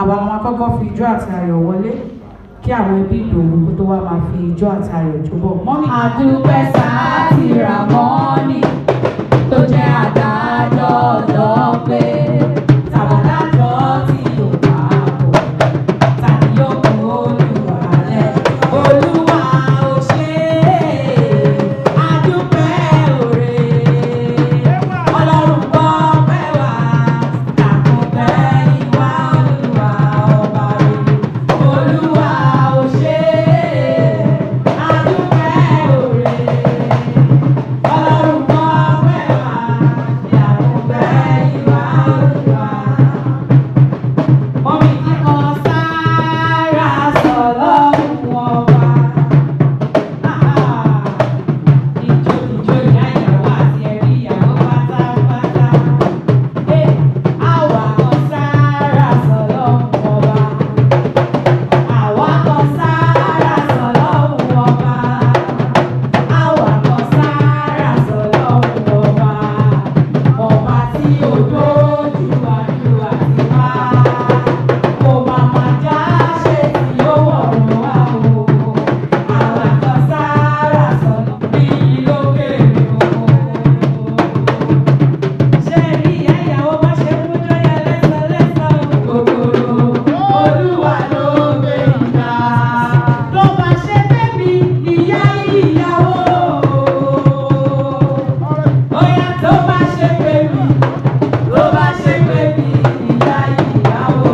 àwa la máa kọ́kọ́ fi ijó àti ayọ̀ wọlé kí àwọn ẹbí Ìdòwú kó tó wá máa fi ijó àti ayọ̀ jóbọ̀. àdúpẹ́ sáàtì Ràmọ́nì tó jẹ́ adájọ́ ọ̀dọ́ pé tàbádájọ́ tí yóò bá bọ̀ tàbí yóò kó Olúwa lẹ̀. Olúwa ò ṣe é, àdúpẹ́ òre. Ọlọ́run gbọ́ pẹ́ wá, àkọ́pẹ́ ìwà Olúwa ọba rẹ̀. Olúwa ò ṣe é, àdúpẹ́ òre. Ọlọ́run gbọ́ pẹ́ wá, àkọ́pẹ́ ìwà Olúwa. Mọ́mí tí kan sára sọ lọ́rùn ọba. Ìjó ìyá ìyàwó àti ẹbí ìyàwó pátápátá. Àwa kan sára sọ lọ́rùn ọba. Àwa kan sára sọ lọ́rùn ọba. Àwa kan sára sọ lọ́rùn ọba. Ọba tí ó dójú àdúrà ti wá. Kò máa máa já ṣe tí ó wọ̀rùn wá o. Àwa kan sára sọ bí lókèrè o. Ṣé rí ìyá ìyàwó bá ṣe mú jọyọ̀ lẹ́sọ̀lẹ́sọ̀ ògòrò? Olúwa ló gbé ìgbà. Ló bá ṣe bẹ́bí ìyá ìyàwó. Bóyá tó bá ṣe bẹ́bí, ló bá ṣe bẹ́bí ìyá ìyàwó.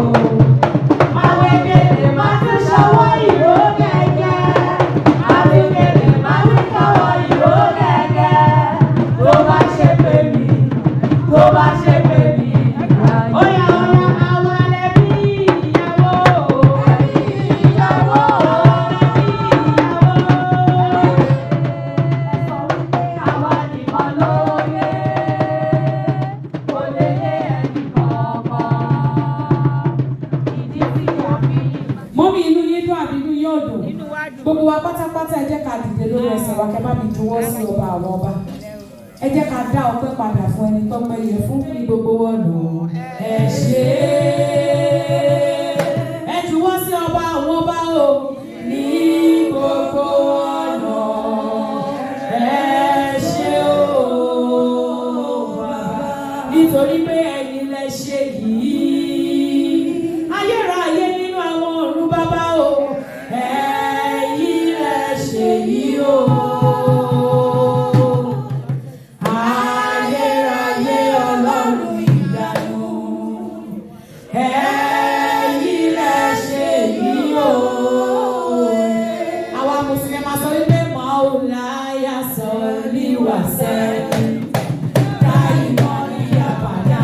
Máa wé gèlè, máa tún ṣọwọ́ ìró gẹ́gẹ́. Máa wé gèlè, máa tún ṣọwọ́ ìró gẹ́gẹ́. Tó bá ṣe bẹ́bí, tó bá ṣe bẹ́bí. Óyá àwa lẹbí ìyàwó. Ẹbí ìyàwó. Ẹbí ìyàwó. Àwa nìkan lóye, kò lè yé ẹnì kankan. Ìdí tí a fi Mọ́mí inú yín dùn àbí inú yóò dùn? Gbogbo wa pátápátá ẹ jẹ́ ká dìde lórí ẹsẹ̀ wa kẹ́ bá mi juwọ́ sí ọba àwọn ọba. Ẹ jẹ́ ká dá ọpẹ́ padà fún ẹni tọ́pẹ́ yẹ fún ní gbogbo ọ̀nà. Ẹ ṣé ẹ juwọ́ sí ọba àwọn ọba o ní gbogbo ọ̀nà. Ẹ ṣé o bàbá nítorí pé ẹ̀yin lẹ ṣe yìí. Ayérayé nínú àwọn ọ̀run bàbá o, ẹ̀yin lẹ ṣe yìí o. Ayérayé Ọlọ́run ìyanu, ẹ̀yin lẹ ṣe yìí o. Àwa Mùsùlùmí máa sọ wípé Màúláyà sọ ní wàsẹ́. Dáìmọ̀ ní àbàdà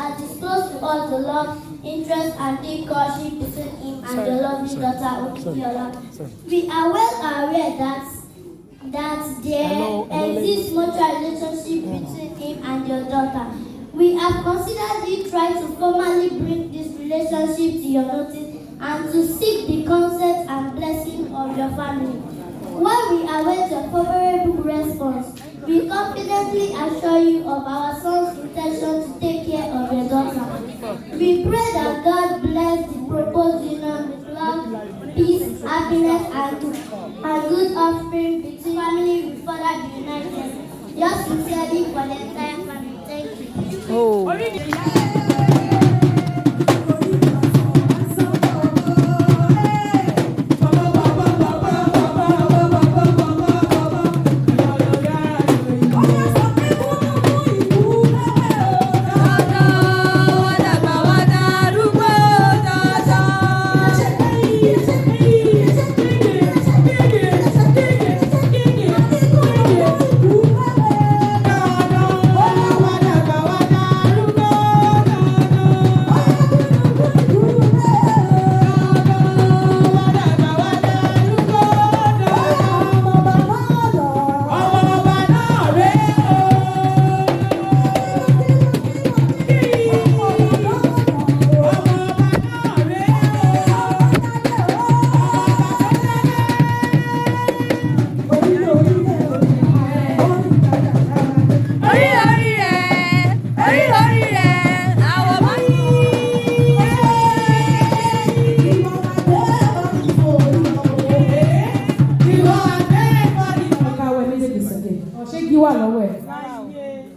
has disclosed to us the love, interest, and deep courtship between him and the lovely daughter Okikiola. We are well aware that there exists mutual relationship between him and your daughter. We have considered it right to formally bring this relationship to your notice and to seek the consent and blessing of your family. While we await your favorable response, we confidently assure you of our son's intention to take care of your daughter. We pray that God bless the proposed union with love, peace, happiness, and good offspring between family will further be united. Yours sincerely for the entire family. Thank you.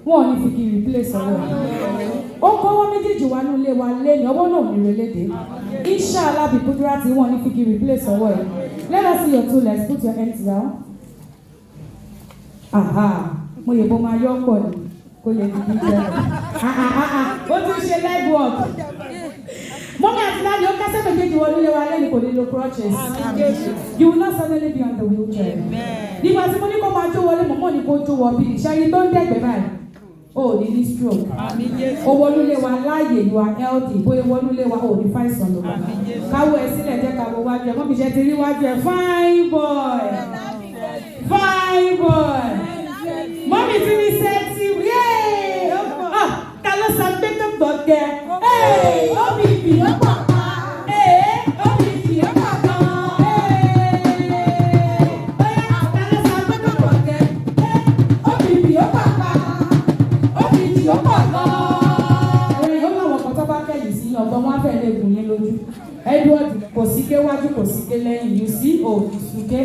Wọ́n ní fi kí replace ọwọ́ ó kọ́wọ́ méjèèjì wà nílé wa lẹ́ni ọwọ́ náà ní relédè inshallah bí kúdúrátì wọ́n ní fi kí replace ọwọ́ ẹ̀. Let us see your two legs, put your hands down. Mo yẹ bó máa yọ pọ̀ ní kó lè di bí jẹ́ ó tún ṣe leg work. Mọ́mí àti dáàdì ó kásẹ̀ méjèèjì wọ nílé wa lẹ́ni kò ní lo crutches. You will not suddenly be on the wheelchair. Nígbà tí mo ní kó máa jó wọlé mọ̀mọ́ ní kó jó wọ bí ìṣẹ́yìn tó ń dẹ̀gbẹ́ báyìí. Oh, ní stroke. O wọnúlé wa láàyè you are healthy. Bóyá wọnúlé wa ò ní fàìsàn lọ. Káwọ́ ẹ sílẹ̀ jẹ́ káwọ́ wájú ẹ. Mọ́mí ṣe ti rí wájú ẹ. Fine boy. Fine boy. Mọ́mí ti ní sẹ́ẹ̀tì. Ta ló sọ pé tó gbọ̀gẹ́? Ó bí ìbí ó pọ̀ pa. Ó bí ìbí ó pọ̀ gan. Ta ló sọ pé tó gbọ̀gẹ́? Ó bí ìbí ó pọ̀ pa. Ó pọ̀ gan-an. Ẹ̀rọ yóò láwọn kan tó bá kẹ́yìn sí ọgbọ́n wọn fẹ́ lè gùn yín lójú. Edward kò sí ké wájú kò sí ké lẹ́yìn you see ìsúké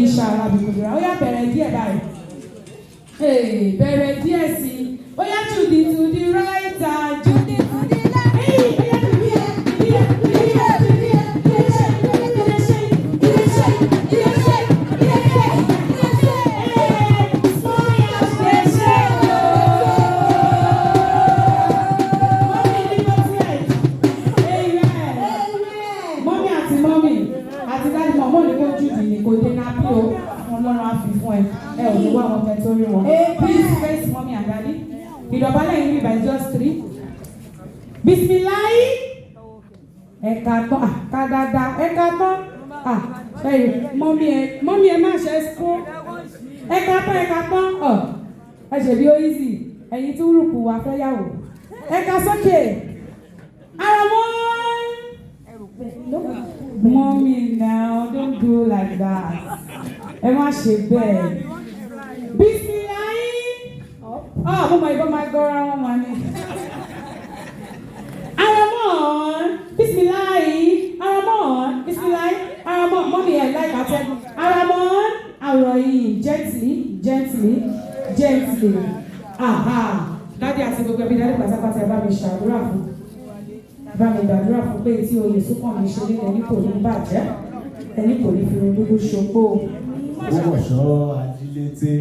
inshallah bìkúdúrà. Ó yá bẹ̀rẹ̀ díẹ̀ báyìí. Bẹ̀rẹ̀ díẹ̀ sí i. Ó yá Judy to the right and Judy to the left. Ó yá please face mommy and daddy. Ìdọ̀bálẹ̀ yìí by just 3. Bismillah. Ẹ̀ka tán kádàdà ẹ̀ka tán mọ́mí ẹ má ṣe school. Ẹ̀ka tán ẹ ṣe bí ó easy ẹ̀yin tí rúkú wa fẹ́ yàwó. Ẹ̀ka sókè. Ara wọn. Mommy now don't do like that. Ẹ má ṣe bẹ́ẹ̀. Bismillah. Mo máa gbọ́ máa gbọ́ ra wọn wà ní. Aramon, Bismillah. Aramon, Bismillah. Aramon, mommy I like that. Aramon, Aroyi, gently. Daddy àti àti gbogbo ẹbí dárí pátápátá ẹ bá mi ṣàdúrà fún. Bá mi gbàdúrà fún pé tí Oyesunkanmi ṣe ní ẹni kò ní bàjẹ́, ẹni kò ní fi ohun dúdú ṣopó. Ògbọ̀ṣọ́ ajílété,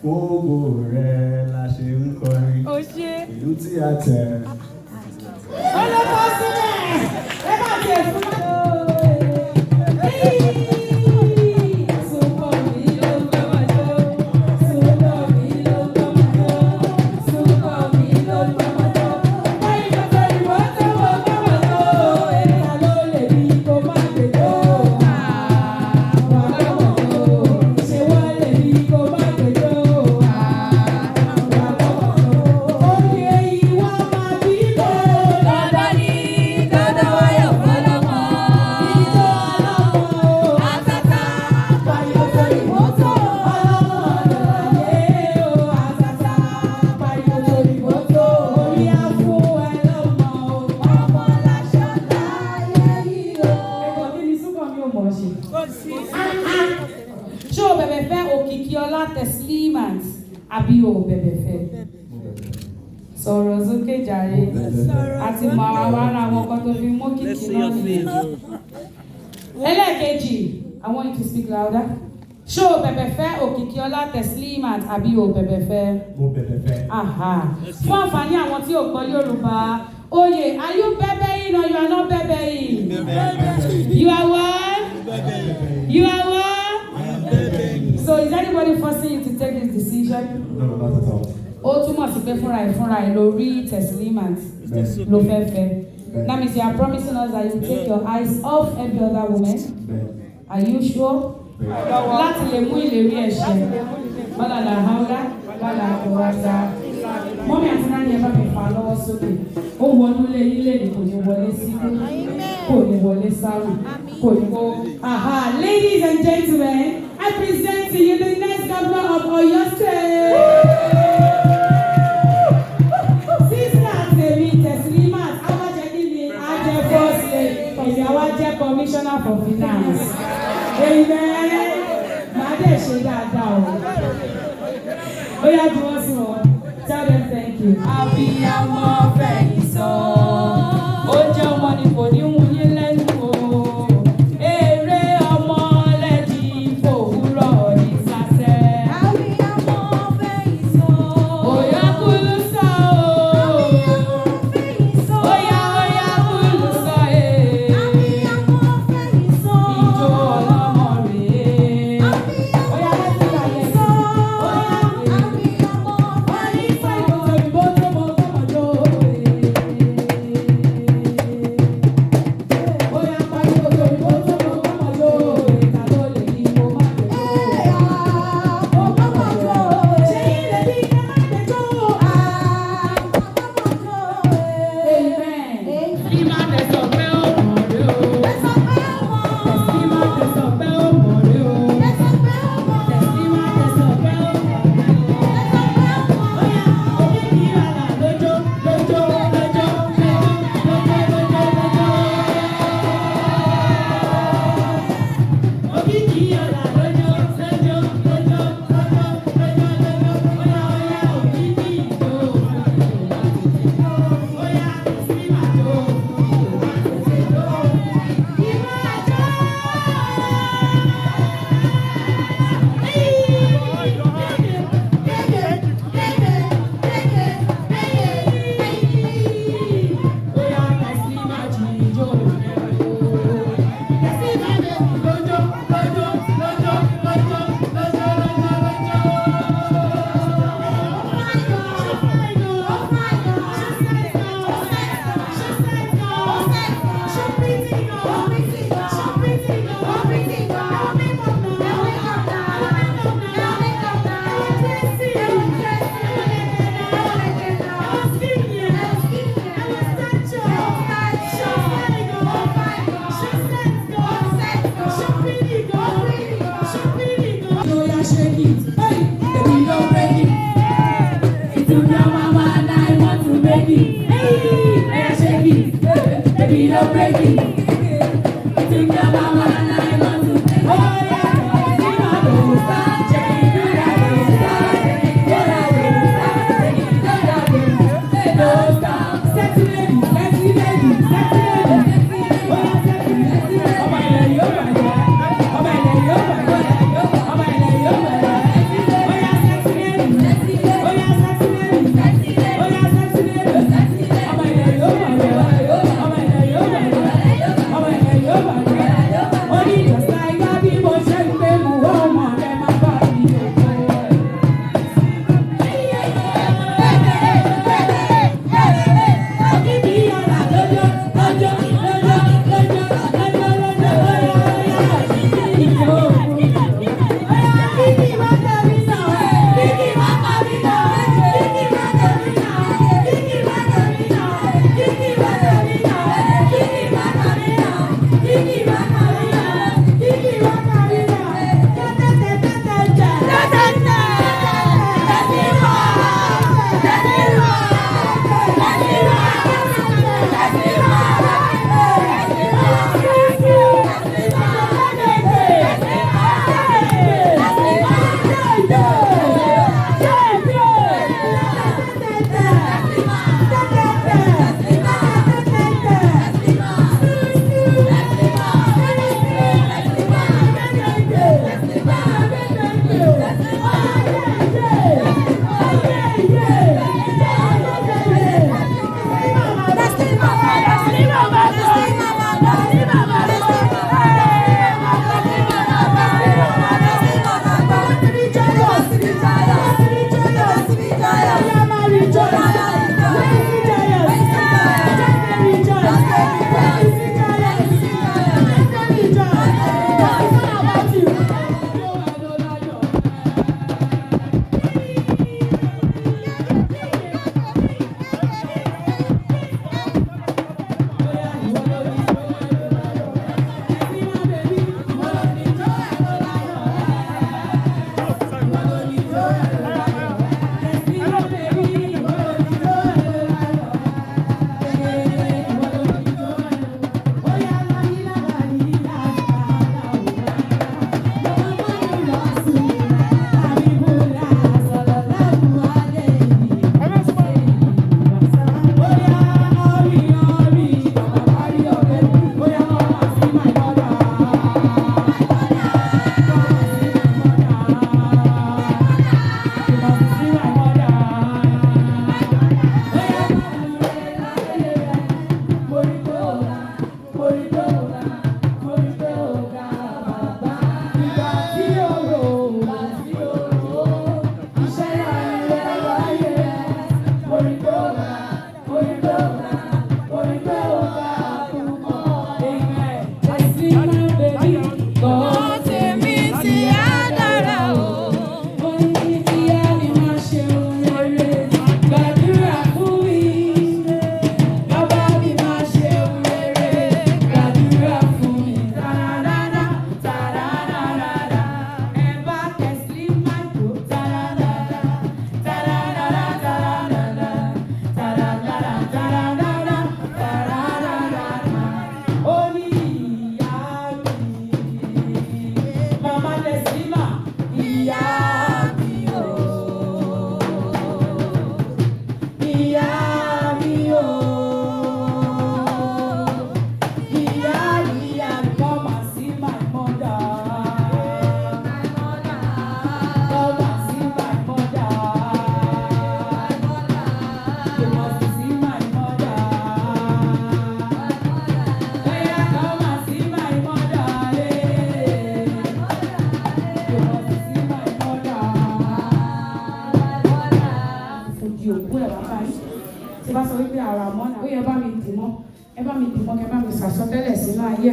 fóògò rẹ̀ la ṣe ń kọrin, ìlú tí a tẹ̀. Ọlọ́pàá sílẹ̀, ẹ bá tiẹ̀ fún mi. Ṣé o bẹ̀bẹ̀ fẹ́ Okikiola Teslimat àbí o bẹ̀bẹ̀ fẹ́? Sọ̀rọ̀ sókè jàre àti mọ àwọn ará àwọn ọkọ tó fi mú kìkì náà nìyẹn. Ẹlẹ́ẹ̀kejì, I want you to speak louder. Ṣé o bẹ̀bẹ̀ fẹ́ Okikiola Teslimat àbí o bẹ̀bẹ̀ fẹ́? Mo bẹ̀bẹ̀ fẹ́. Fún àǹfààní àwọn tí ò gbọ́ Yorùbá, Oye, are you bebeing or you are not bebeing? You are what? You are what? So is anybody forcing you to take this decision? No, not at all. Ó túmọ̀ sí pé fúnra ẹ̀ ló rí Teslimat ló fẹ́ fẹ́. That means you are promising us that you will take your eyes off every other woman. Are you sure? Láti lè mú ìlérí ẹ̀ṣẹ̀. Bọ́lá la haúlá, bọ́lá kò wá sá. Mọ́mí àti náà ni ẹ bá mi fà lọ́wọ́ sókè. Ó wọnú lé ilé ní kò ní wọlé síkú, kò ní wọlé sáré, kò ní wọ. Ladies and gentlemen, I present to you the next governor of Oyo State. Sister Temi Teslimat, àwa jẹ́ kí ni Ajẹ́ First Lady, kọ̀sì àwa jẹ́ Commissioner for Finance. Amen. Màá dẹ̀ ṣe dáadáa o. Ó yá ju wọ́n sí wọn. Tell them thank you. Abiyamọ fẹ̀yìn sọ, ó jẹ́ ọmọ ní kò ní wù yín lẹ́nu o. Èrè ọmọ lẹ́jì fòwúrọ̀ ní sásẹ̀. Abiyamọ fẹ̀yìn sọ, òyà kúlù sọ o. Òyà kúlù sọ ee. Abiyamọ fẹ̀yìn sọ, ìjọ ọlọ́mọ rèé. Òyà lẹ́sìn balẹ̀ sọ. Baby, don't break it. Think your mama and I want to take it. Oh yeah, you know don't stop, check it, do that, don't stop, go that, don't stop, take it, do that, don't stop. sọ wípé ara mọ́nà ó yẹ bá mi dì mọ́ ẹ bá mi dì mọ́ kẹ bá mi sàsọtẹ́lẹ̀ sínú ayé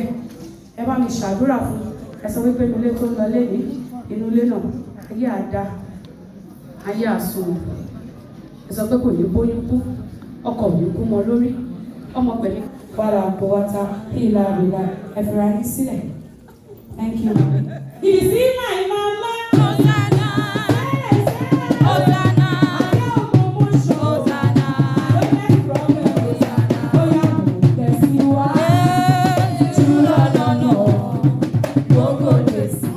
ẹ bá mi ṣàdúrà fún ẹ sọ wípé inú ilé tó ń lọ léde inú ilé náà ayé àdá ayé àsunwọ̀n ẹ sọ pé kò ní bóyún kú ọkọ mi kú mọ́ lórí ọmọ pẹ̀lú wàrà àpòwátá ìlà ìlà ẹ̀fẹ̀rẹ̀ ayé sílẹ̀. Thank you. Ìsí máa ń máa má. Hosanna. Hosanna. Ayé ọmọ mo ṣọ. Hosanna. Ó yẹ ìrọ̀lẹ́ Hosanna. Ó yà mú tẹ̀síwá. Jùlọ lọ́nà gbogbo tẹ̀sí.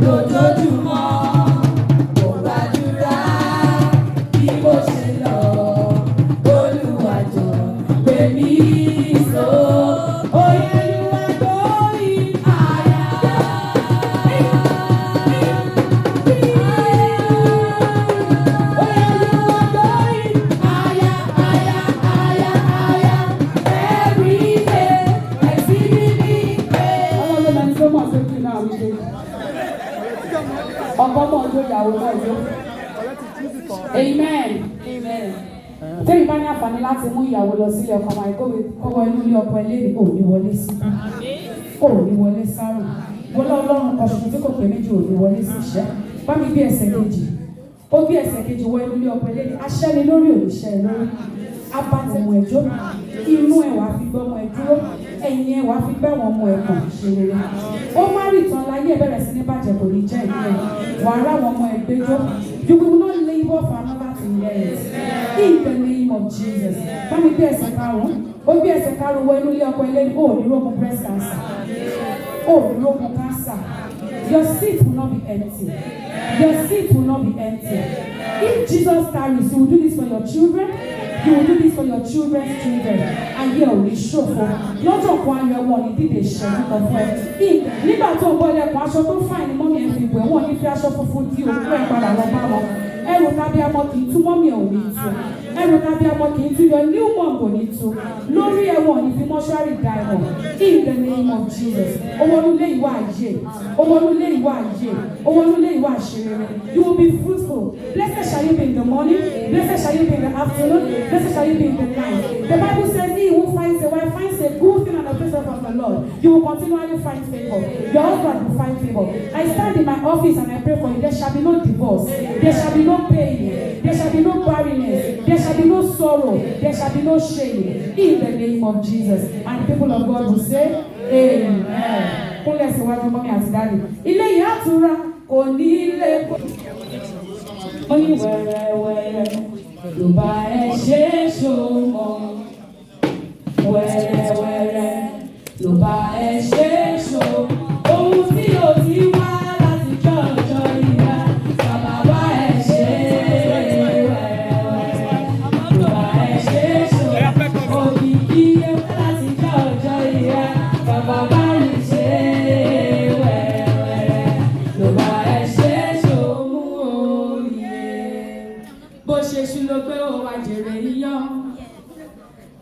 Lójoojúmọ́ mo gbàdúrà bí mo ṣe lọ. Olúwa jọ̀ọ́ gbé mi sọ. Ó yẹ ìwà lórí àyà. Amen. Tẹ́lẹ̀ bá ní àǹfààní láti mú ìyàwó lọ sílé ọkọ máa kọ́wọ́ inú ilé ọkọ ẹlẹ́rìí kò ní wọlé sí kò ní wọlé sáré wọlé ọlọ́run kan ṣoṣo tí kò pé méjì ò ní wọlé sí iṣẹ́ bá mi bí ẹsẹ̀ kejì ó bí ẹsẹ̀ kejì wọ inú ilé ọkọ ẹlẹ́rìí aṣẹ́ni lórí òṣìṣẹ́ lórí abatẹ̀wọ̀ ẹ̀jọ́ inú ẹ̀ wá fi gbọ́ ọmọ ẹ̀ dúró ẹ̀yìn ẹ̀ wá fi gbẹ́ wọn ọmọ ẹ̀ kàn ṣe rere ó má rí ìtàn láyé ẹ̀ bẹ̀rẹ̀ sí ní bàjẹ́ kò ní jẹ́ ìlú ẹ̀ wà á ráwọn ọmọ ẹ̀ gbẹ́jọ́ you will not labour for another to inherit in the name of Jesus bá mi bí ẹsẹ̀ karùn-ún ó bí ẹsẹ̀ karùn-ún wọ inú ilé ọkọ ẹlẹ́ni ó ní rógun breast cancer ó ní rógun cancer your seat will not be empty your seat will not be empty if Jesus carries you will do this for your children. You will do this for your children's children. Ayé ò ní ṣòfò. Lọ́jọ́ kan ayọ̀ wọn ní dídè ṣẹ́jú kan fún ẹ. Nígbà tó ń bọ́ lẹ́kọ̀ọ́ aṣọ tó fàìn ní mọ́mí ẹ̀ fi wẹ̀ wọ́n ní fi aṣọ funfun di òkú ẹ̀ padà lọ bá wọn. Ẹrù tàbí amọ̀ kì í tú mọ́mí ẹ̀ ò ní tú. Ẹrù tàbí amọ̀ kì í tú your new mom kò ní tú. Lórí ẹ̀wọ̀n ní fi mọ́ṣúárì da ẹ̀wọ̀n. In the name of Jesus. Owólúlé ìwà àyè. Owólúlé ìwà àyè. Owólúlé ìwà àṣeyọrí. You will be fruitful. Blessed shall you be in the morning. Blessed shall you be in the afternoon. Blessed shall you be in the night. The Bible says, he who finds a wife finds a good thing and a favor from the Lord. You will continually find favor. Your husband will find favor. I stand in my office and I pray for you. There shall be no divorce. There shall be no pain. There shall be no barrenness. There shall be no sorrow. There shall be no shame. In the name of Jesus. And the people of God will say, Amen. Kúnlẹ̀ síwájú mọ́mí àti dáàdì. Ilé ìyá àtúrà kò ní ilé. Ó ní wẹ̀rẹ̀wẹ̀rẹ̀. Ló bá ẹ ṣe ṣòmọ wẹ́rẹ́wẹ́rẹ́ ló bá ẹ ṣe ṣòmọ ohun tí o ti wá láti jọjọ ìyá bàbá bá ẹ ṣe wẹ́rẹ́wẹ́rẹ́ ló bá ẹ ṣe ṣòmọ òkìkí ewé láti jọjọ ìyá bàbá bá ẹ ṣe wẹ́rẹ́wẹ́rẹ́ ló bá ẹ ṣe ṣòmọ òye bó ṣe ṣú ló pé ó wá jèrè iyán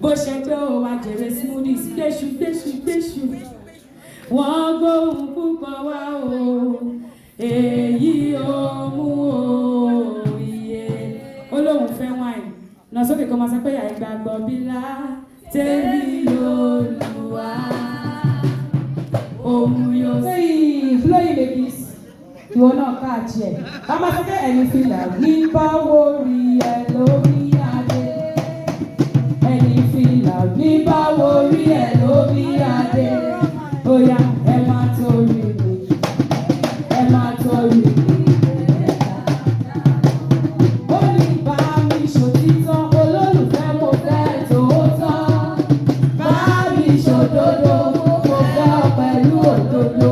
bó ṣe pé ó wá jèrè smoothies gbéṣu wọ́n gbóhùn púpọ̀ wá o èyí ó mú òye olóhùn fẹ́ wáìnì náà sókè kan máa sọ pé àìgbàgbọ́ bílá tẹ́lí lóluwà òun yóò sí flowing babies ìwọ náà káàkiri ẹ̀ a máa sọ pé ẹni fìlà gbígbá wo rí ẹ lórí adé ẹni fìlà gbígbá wo rí ẹ lórí adé bóyá ẹ máa torí mi ẹ máa torí mi. Ó ní bá mi ṣòtítọ́ olólùfẹ́ mo fẹ́ tòótọ́ bá mi ṣòdodo mo fẹ́ ọ pẹ̀lú òdodo.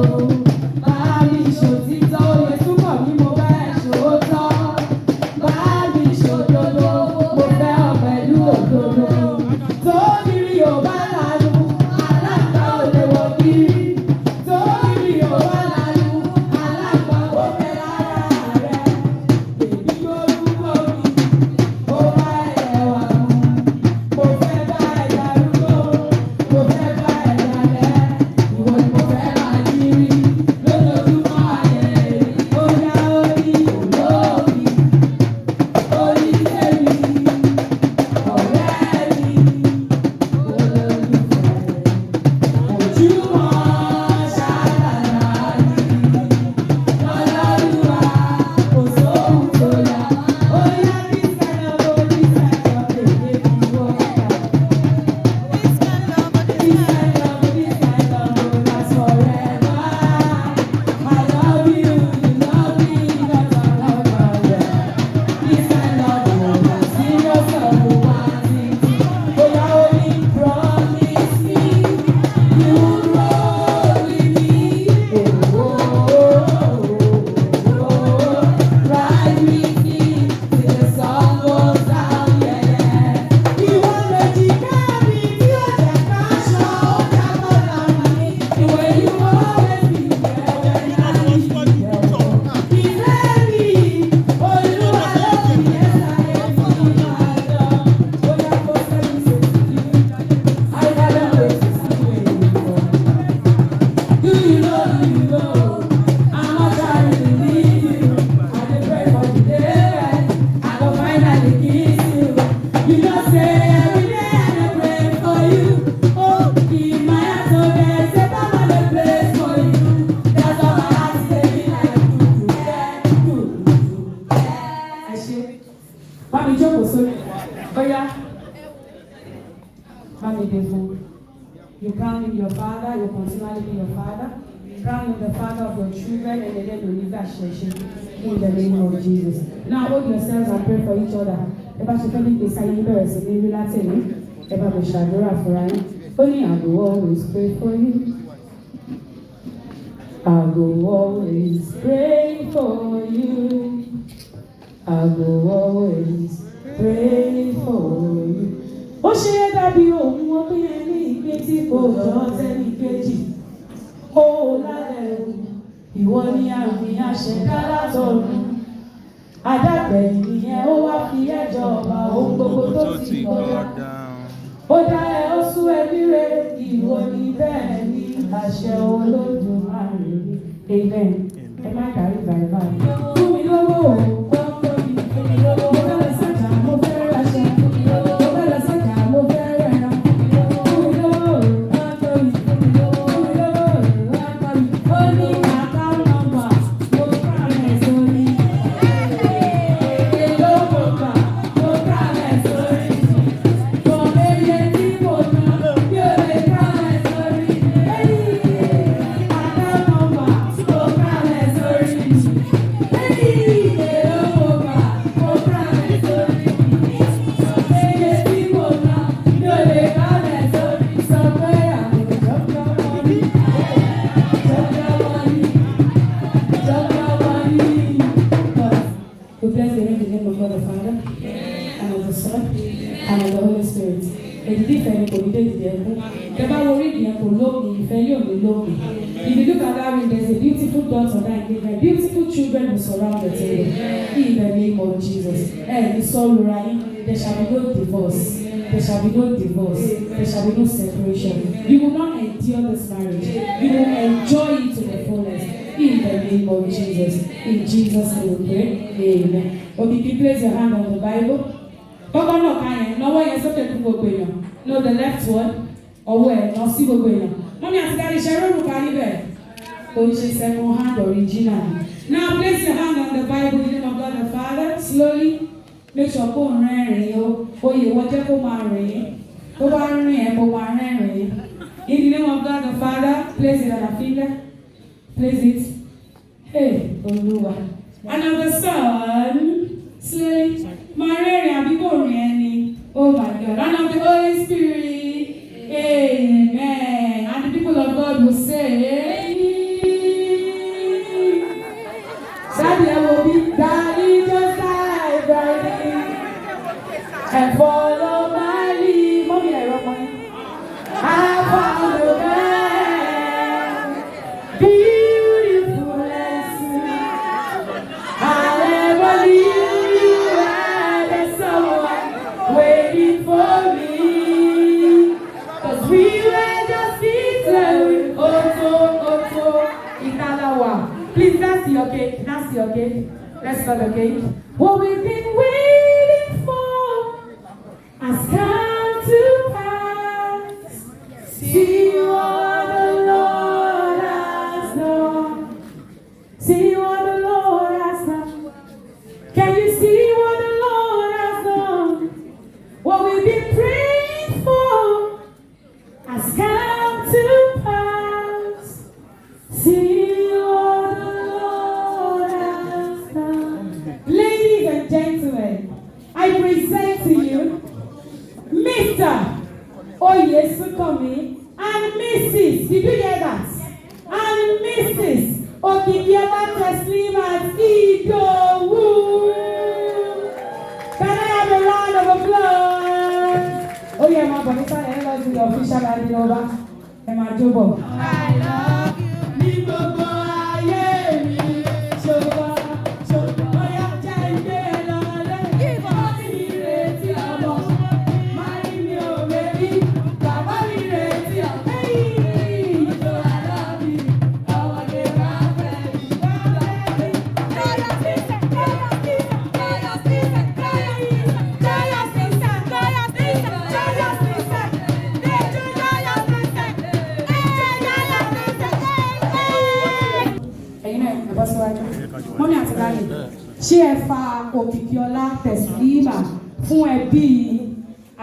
personally be your father. Crown him the father of your children, and then you leave that shame in the name of Jesus. Now hold yourselves and pray for each other. If I should tell you this, I will be Latin. If I will shadura for only I will always pray for you. I will always pray for you. I will always pray for you. Ó ṣe dàbí ohun ọbẹ̀ ẹni ìgbé tí kò jọ sẹ́ni kejì. Ó lálẹ́ ìwọ ni àmì àṣẹdá látọ̀run. Adágbẹ̀yìn nìyẹn ó wá fi ẹjọ́ ọba ohun gbogbo tó ti kọjá. Ó dá ẹ ó sún ẹbí rẹ ìwọ ni bẹ́ẹ̀ ni àṣẹ Olódùmarè ni. Amen. Ẹ má dárí bàbá mi. Fún mi lówó òun kọ́ tó mi. Fún mi lówó mo fẹ́ lọ sọ́jà mo fẹ́ raṣọ. Fún mi lówó mo fẹ́ lọ sọ́jà mo fẹ́ rẹran. Fún mi lówó òun kọ́ tó mi. Fún mi lówó òun kọ́ tó mi. Ó ní account number mo promise sórí. Èlò mo gbà mo promise sórí. Mo méye tí mo ná bí o lè promise sórí. Account number mo promise sórí. Èlò mo gbà mo promise sórí. Méye tí mo ná bí o lè promise sórí. Sọ pé àwọn ìjọba money. We bless the name of God the Father, and of the Son, and of the Holy Spirit. Èdìdí ìfẹ́ ni kò ní dédìdì ẹkún. Tẹ́ bá wo orí ìyẹn kò lómi, ìfẹ́ yóò ní lómi. If you look at that ring, there's a beautiful dot on that engagement. Beautiful children will surround the table. In the name of Jesus. Ní sọ́ọ̀lù ra yín, there shall be no divorce. There shall be no divorce. There shall be no separation. You will not endure this marriage. You will enjoy it to the fullest. In the name of Jesus. In Jesus' name we pray. Amen. Okay, you place your hand on the Bible. Bọ́kọ́ náà ká yẹn, lọ́wọ́ yẹn sókè fún gbogbo èèyàn. No, the left one. Ọwọ́ ẹ̀ lọ sí gbogbo èèyàn. Mọ́mí àti dáadé ṣe rúrù ká níbẹ̀. Kò ń ṣe second hand original. Now place your hand on the Bible in the name of God the Father. Slowly. Make sure kó ń rẹ́rìn-ín o. Oyè wọ́n jẹ́ kó máa rìn. Tó bá rìn ẹ̀ kó máa rẹ́rìn-ín. In the name of God the Father, place it on a finger. Place it. Hey, Olúwa. And of the Son, slowly. Marẹ́rìn àbí kò rìn ẹni. Oh my God. And of the Holy Spirit. Amen. And the people of God will say, Daddy, I will be Daddy just like Daddy. And follow my lead. Mommy, I love money. I found a man. Beautiful and sweet. I'll never leave you and there's someone waiting for me. Cause we were just eating with Otto, Italawa. Please, that's your cake. That's your cake. Let's start the cake. What we've been waiting for has come to pass. See what the Lord has done. See what the Lord has done. Can you see what the Lord has done? What we've been praying for has come to pass. See what the Lord has done. Ladies and gentlemen, I present to you Mr. Oyesunkanmi and Mrs. Did you hear that? And Mrs. Okikiola and Idowu. Can I have a round of applause? Oh yeah, my body, let's do the official handing over. And my job. I love you. Libobo ayé mi. Ṣọba. Oya jẹ́ǹde lọ́lẹ̀. Bàbá mi retí ọmọ. Màrí mi ò retí. Bàbá mi retí ọmọ. So I love you. Ọmọdé bá fẹ́ mi. Mọ́mí àti dáyé, ṣé ẹ fa Okikiola tẹ̀sílímà fún ẹbí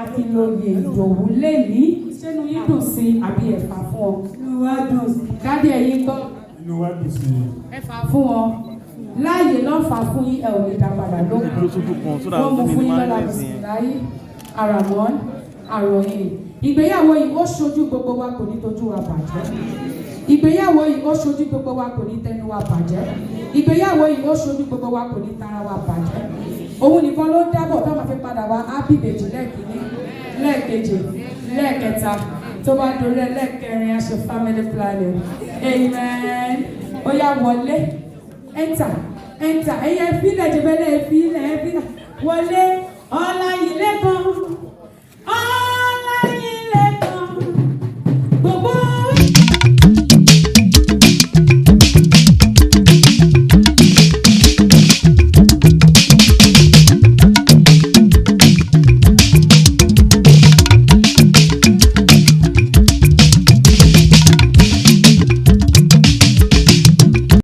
Akínlóye Ìdòwú lẹ́ni ṣé inú yín dùn sí àbí ẹ̀fà fún ọ? Inú wa dùn sí. Dádì ẹ̀yin gbọ́. Inú wa dùn sí i. Ẹ̀fà fún wọn. Láàyè náà fà fún yín ẹ ò lè dá padà lókun. Wọ́n mú fún yín lọ́la bìsìláyé, àràmọ́n, àròyìn. Ìgbéyàwó yìí ó ṣojú gbogbo wa kò ní tójú wa bàjẹ́. Ìgbéyàwó yìí ó ṣojú gbogbo wa kò ní tẹnu wa bàjẹ́. Ìgbéyàwó yìí ó ṣojú gbogbo wa kò ní tara wa bàjẹ́. Òun nìkan ló ń dábọ̀ tó máa fi padà wá ábí ìbejì lẹ́ẹ̀kínní, lẹ́ẹ̀kejì, lẹ́ẹ̀kẹta, tó bá dorí ẹlẹ́ẹ̀kẹrin a ṣe family planning. Amen. Ó yá wọlé. Enter. Ẹ̀yẹ fílẹ̀ jẹ̀bẹ̀lẹ̀ fílẹ̀ wọlé. Ọlá ilé kan.